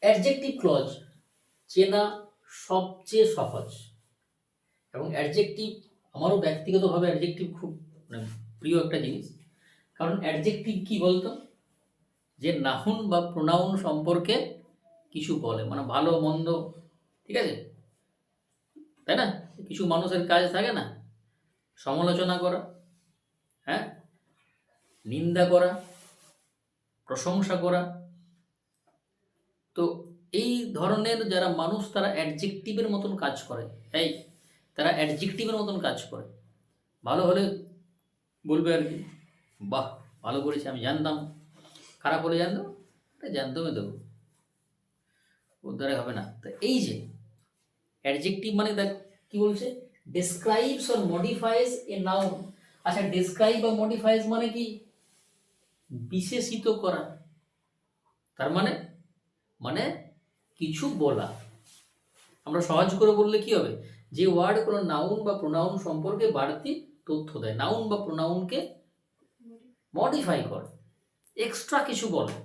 Adjective clause চেনা সবচেয়ে সহজ, এবং অ্যাডজেক্টিভ আমারও ব্যক্তিগতভাবে অ্যাডজেক্টিভ খুব মানে প্রিয় একটা জিনিস। কারণ অ্যাডজেক্টিভ কি বলতো, যে নাউন বা প্রোনাউন সম্পর্কে কিছু বলে, মানে ভালো মন্দ, ঠিক আছে, তাই না? কিছু মানুষের কাজ থাকে না, সমালোচনা করা, হ্যাঁ, নিন্দা করা, প্রশংসা করা। তো এই ধরনের যারা মানুষ তারা অ্যাডজেক্টিভের মতন কাজ করে, তাই তারা অ্যাডজেক্টিভের মতন কাজ করে। ভালো হলে বলবে আর কি, বাহ ভালো করেছে, আমি জানতাম। খারাপ হলে জানতো, জানতামই দেবো, ওর দ্বারা হবে না। তো এই যে অ্যাডজেক্টিভ মানে দেখ কি বলছে, describes or modifies a noun. আচ্ছা, ডেসক্রাইব বা মডিফাইজ মানে কি, বিশেষিত করা। তার মানে মানে কিছু বলা। আমরা সহজ করে বললে কি হবে, যে ওয়ার্ড কোনো নাউন বা প্রোনাউন সম্পর্কে বাড়তি তথ্য দেয়, নাউন বা প্রোনাউনকে মডিফাই করে, এক্সট্রা কিছু বলে,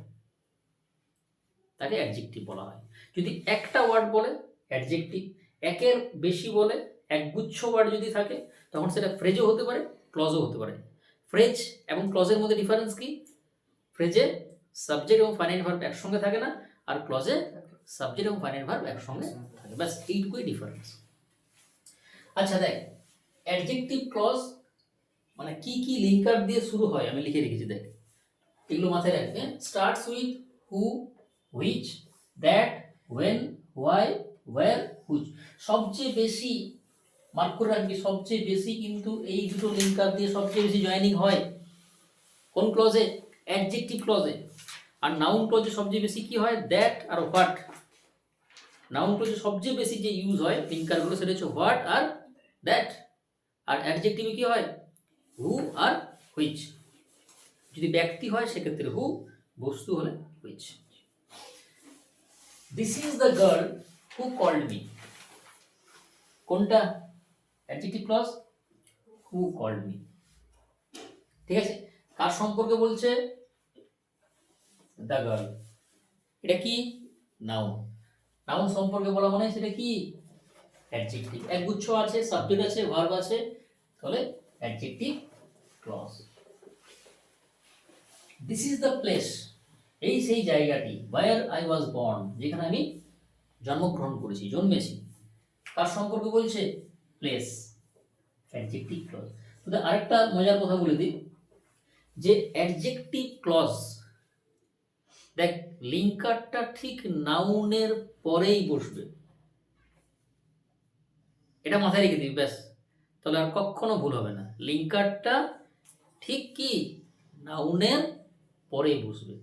তাকে অ্যাডজেক্টিভ বলা হয়। যদি একটা ওয়ার্ড বলে অ্যাডজেক্টিভ, একের বেশি বলে, একগুচ্ছ ওয়ার্ড যদি থাকে, তখন সেটা ফ্রেজও হতে পারে, ক্লজও হতে পারে। ফ্রেজ এবং ক্লজের মধ্যে ডিফারেন্স কি, ফ্রেজে সাবজেক্ট এবং ফাইনাইট ভার্ব একসঙ্গে থাকে না, আর ক্লজে সাবজেক্ট এবং ফাইনাইট ভার্ব একসঙ্গে থাকে, ব্যাস এইটুকুই ডিফারেন্স। আচ্ছা দেখ, অ্যাডজেক্টিভ ক্লজ মানে কি কি লিঙ্কার দিয়ে শুরু হয় আমি লিখে রেখেছি, দেখ এগুলো মাথায় রাখবে। Starts with who, which, that, when, why, where, whose. সবচেয়ে বেশি মার্ক করে রাখবি, সবচেয়ে বেশি কিন্তু এই দুটো লিঙ্কার দিয়ে সবচেয়ে বেশি জয়েনিং হয় কোন ক্লজে, অ্যাডজেক্টিভ ক্লজে। আর নাউন ক্লজে সবচেয়ে বেশি কি হয়, দ্যাট আর হোয়াট। নাউন ক্লজে সবচেয়ে বেশি যে ইউজ হয় লিঙ্কারগুলো সেটা হচ্ছে হোয়াট আর দ্যাট। আর অ্যাডজেক্টিভে কি হয়, হু আর হুইচ। যদি ব্যক্তি হয় সেক্ষেত্রে হু, বস্তু হলে which. This is the girl who called me, কোনটা adjective clause, who called me, ঠিক আছে। কার সম্পর্কে বলছে, দ্য গার্ল, এটা কি নাউন। নাউন সম্পর্কে বলা মানে সেটা কি অ্যাডজেক্টিভ, একগুচ্ছ আছে, সাবজেক্ট আছে, ভার্ব আছে, তাহলে adjective clause. This is the place, এই সেই জায়গাটি, ওয়্যার আই ওয়াজ বর্ন, যেখানে আমি জন্মগ্রহণ করেছি, জন্মেছি। কার সম্পর্কে বলছে, প্লেস, অ্যাডজেক্টিভ ক্লজ। তো আরেকটা মজার কথা বলে দিই, যে অ্যাডজেক্টিভ ক্লজ দেখ লিঙ্কারটা ঠিক নাউনের পরেই বসবে, এটা মাথায় রেখে দিবি, ব্যাস, তাহলে আর কখনো ভুল হবে না। লিঙ্কারটা ঠিক কি নাউনের পরেই বসবে।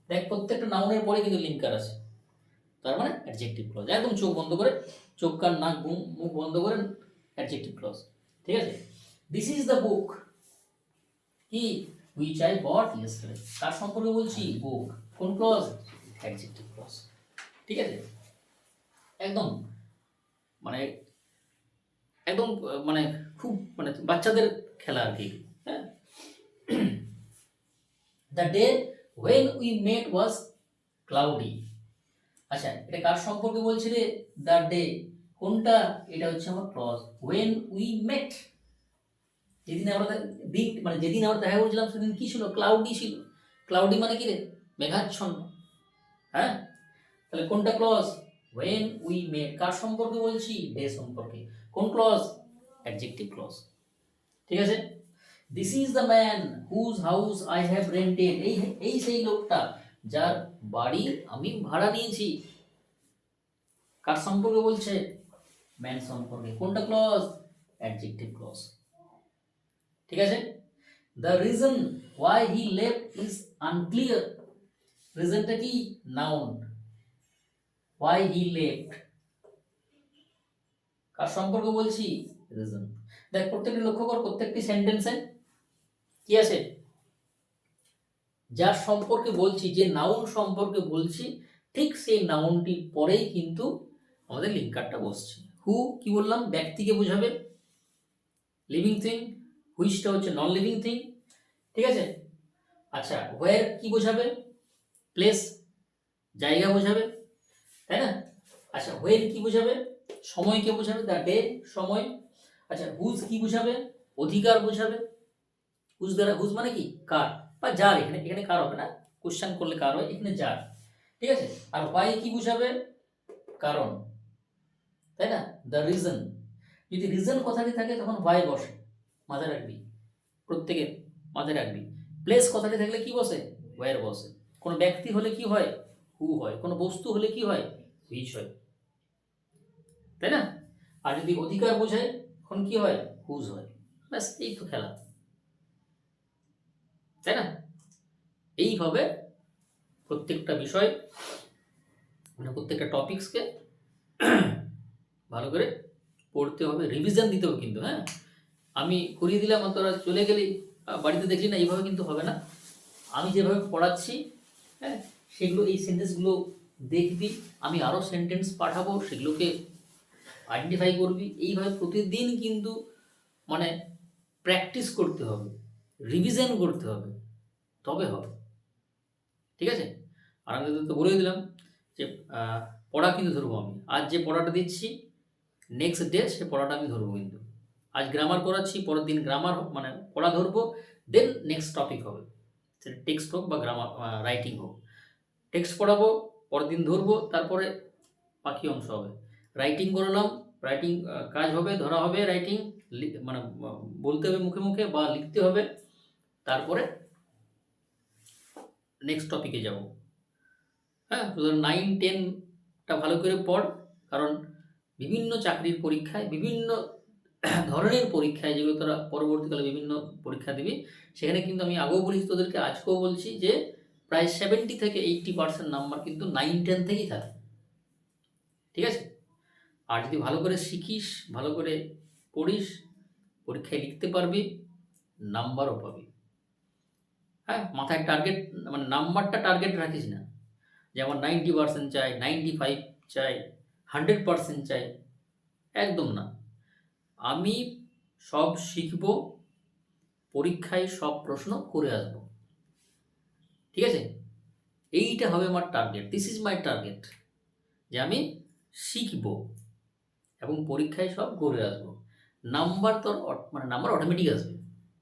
দেখ প্রত্যেকটা নাউনের পরে কিন্তু লিঙ্কার আছে, তার মানে অ্যাডজেক্টিভ ক্লজ। একদম চোখ বন্ধ করে, চোখ কান নাক মুখ বন্ধ করে অ্যাডজেক্টিভ ক্লজ, ঠিক আছে। দিস ইজ দ্য বুক, কি হুইচ আই বট ইয়েস্টারডে, তার সম্পর্কে বলছি, বুক, কোন ক্লজ, অ্যাডজেক্টিভ ক্লজ, ঠিক আছে। একদম মানে একদম মানে খুব মানে বাচ্চাদের খেলা আর কি, হ্যাঁ। The day when we met was cloudy. আচ্ছা, এটা কার সম্পর্কে বলছি রে, দ্য ডে, কোনটা, এটা হচ্ছে আমার ক্লজ, ওয়েন উই মেট, যেদিন আমরা দিন মানে যেদিন আমরা দেখা করেছিলাম সেদিন কি ছিল, ক্লাউডি ছিল। ক্লাউডি মানে কি রে, মেঘাচ্ছন্ন, হ্যাঁ। তাহলে কোনটা ক্লজ, ওয়েন উই মেট, কার সম্পর্কে বলছি, ডে সম্পর্কে, কোন ক্লজ, অ্যাডজেক্টিভ ক্লজ, ঠিক আছে। This is the man whose house I have rented, এই সেই লোকটা যার বাড়ি আমি ভাড়া নিয়েছি। কার সম্পর্কে বলছে, ম্যান সম্পর্কে, কোনটা ক্লজ, অ্যাডজেক্টিভ ক্লজ, ঠিক আছে। The reason why he left is unclear, রিজনটা কি, নাউন, ওয়াই হি লেফট, কার সম্পর্কে বলছি, রিজন। দেখ প্রত্যেকটি লক্ষ্য কর, প্রত্যেকটি সেন্টেন্সে কি আছে, যার সম্পর্কে বলছি, যে নাউন সম্পর্কে বলছি, ঠিক সেই নাউনটির পরেই কিন্তু আমাদের লিঙ্কারটা বসছে। হু কি বললাম, ব্যক্তিকে বোঝাবে, লিভিং থিং, হুইচটা হচ্ছে নন লিভিং থিং, ঠিক আছে। আচ্ছা, হোয়ার কি বোঝাবে, প্লেস, জায়গা বোঝাবে, তাই না? আচ্ছা, হোয়েন কি বোঝাবে? সময়কে বোঝাবে, দ্য ডে, সময়। আচ্ছা, হুজ কি বোঝাবে? অধিকার বোঝাবে। হুজ মানে কি? কার বা যার। এখানে এখানে কার হবে না, কোশ্চেন করলে কার হয়, এখানে যার। ঠিক আছে। আর হোয়াই কি বোঝাবে? কারণ, তাই না? The reason. যদি রিজন কথাটি থাকে তখন হোয়াই বসে, মাথায় রাখবি, প্রত্যেকে মাথায় রাখবি। প্লেস কথাটি থাকলে কি বসে? হোয়ার বসে। কোনো ব্যক্তি হলে কি হয়? হু হয়। কোনো বস্তু হলে কি হয়? হুইচ হয়। তাই না? আর যদি অধিকার বোঝায় তখন কি হয়? হুজ হয়। ব্যাস, এই তো খেলা, তাই না? এইভাবে প্রত্যেকটা বিষয়, মানে প্রত্যেকটা টপিক্সকে ভালো করে পড়তে হবে, রিভিশন দিতে হবে কিন্তু। হ্যাঁ, আমি করিয়ে দিলাম আর তোরা চলে গেলি বাড়িতে দেখলি না, এইভাবে কিন্তু হবে না। আমি যেভাবে পড়াচ্ছি, হ্যাঁ, সেগুলো, এই সেন্টেন্সগুলো দেখবি, আমি আরও সেন্টেন্স পাঠাবো, সেগুলোকে আইডেন্টিফাই করবি। এইভাবে প্রতিদিন কিন্তু মানে প্র্যাকটিস করতে হবে, রিভিশন করতে হবে, তবে হবে। ঠিক আছে। আর আমি তো বলে দিলাম যে পড়া কিন্তু ধরবো আমি। আজ যে পড়াটা দিচ্ছি, নেক্সট ডে সে পড়াটা আমি ধরবো কিন্তু। আজ গ্রামার করাচ্ছি, পরের দিন গ্রামার মানে পড়া ধরবো, দেন নেক্সট টপিক হবে, সেটা টেক্সট হোক বা গ্রামার রাইটিং হোক। টেক্সট পড়াবো, পরের দিন ধরবো, তারপরে বাকি অংশ হবে। রাইটিং করালাম, রাইটিং কাজ হবে, ধরা হবে রাইটিং, মানে বলতে হবে মুখে মুখে বা লিখতে হবে, তারপরে নেক্সট টপিকে যাব। হ্যাঁ, সুতরাং 9-10টা ভালো করে পড়, কারণ বিভিন্ন চাকরির পরীক্ষায়, বিভিন্ন ধরনের পরীক্ষায়, যেগুলো তোরা পরবর্তীকালে বিভিন্ন পরীক্ষা দিবি, সেখানে কিন্তু আমি আগেও বলেছি তোদেরকে, আজকেও বলছি যে প্রায় 70 থেকে 80% নাম্বার কিন্তু 9-10 থেকেই থাকে। ঠিক আছে। আর যদি ভালো করে শিখিস, ভালো করে পড়িস, পরীক্ষায় লিখতে পারবি, নাম্বারও পাবি। হ্যাঁ, মাথায় টার্গেট, মানে নাম্বারটা টার্গেট রাখিস না যে আমার 90% চাই, 95 চাই, 100% চাই, একদম না। আমি সব শিখব, পরীক্ষায় সব প্রশ্ন করে আসব। ঠিক আছে। এইটা হবে আমার target, this is my target, যে আমি শিখব এবং পরীক্ষায় সব করে আসবো। নাম্বার তোর মানে নাম্বার অটোমেটিক আসবে।